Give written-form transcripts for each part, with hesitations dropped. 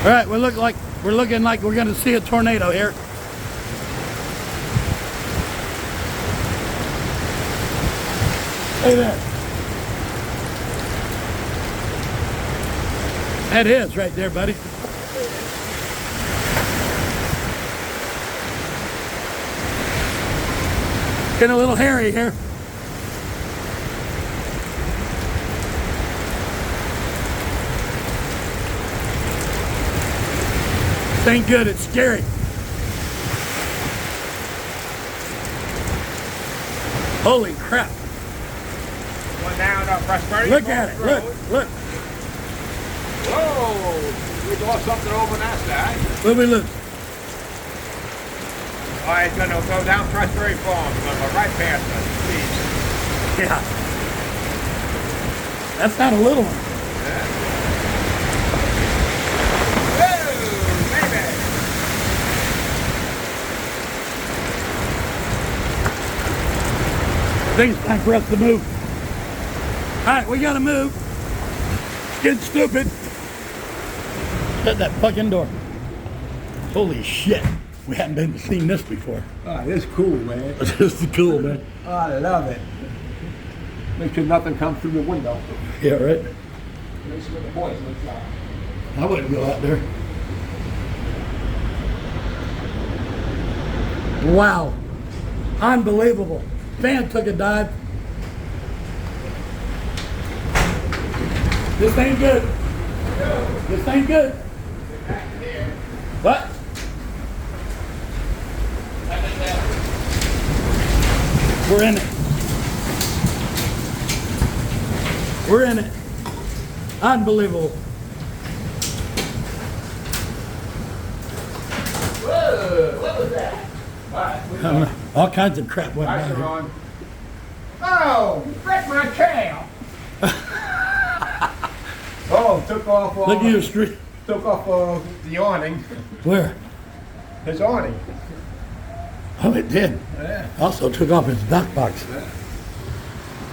All right, we're looking like we're going to see a tornado here. Hey there. That is right there, buddy. Getting a little hairy here. This ain't good, it's scary. Holy crap. Going down Prosperity. Look at it, look. Whoa, we lost something over that side. What did we lose? Oh, it's going to go down Prosperity Farm. It's going to go right past us, please. Yeah. That's not a little one. Yeah. Whoa, baby. I think it's time for us to move. All right, we gotta move. It's getting stupid. Shut that fucking door. Holy shit. We hadn't seen this before. Oh, this is cool, man. This is cool, man. Oh, I love it. Make sure nothing comes through the window. Yeah, right? Make sure the boys inside. I wouldn't go out there. Wow. Unbelievable. Fan took a dive. This ain't good. This ain't good. What? We're in it. We're in it. Unbelievable. Whoa, what was that? All kinds of crap went Lights by are here. on. Oh, you wrecked my tail. Oh, took off. Look at your street. Took off the awning. Where? His awning. Oh, it did. Yeah. Also took off his dock box. Yeah.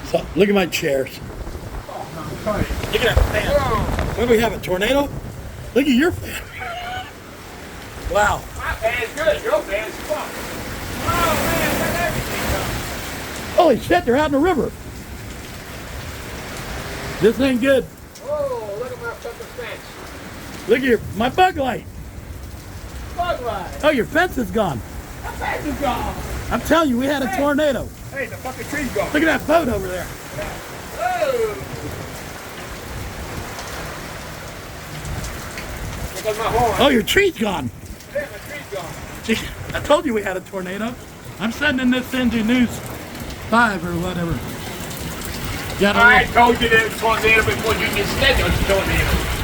So, look at my chairs. Oh, no, sorry. Look at that fan. Whoa. What do we have, a tornado? Look at your fan. Wow. My fan's good. Your fan's fucked. Oh, man, got everything done. Holy shit, they're out in the river. This ain't good. Whoa, look at my fucking fence. Look at my bug light. Bug light. Oh, your fence is gone. My fence is gone. I'm telling you, we had a tornado. Hey, the fucking tree's gone. Look at that boat over there. Whoa. Look at my horn. Oh, your tree's gone. Yeah, my tree's gone. Gee, I told you we had a tornado. I'm sending this into News 5 or whatever. Got I told you there was a tornado before you just said there was a tornado.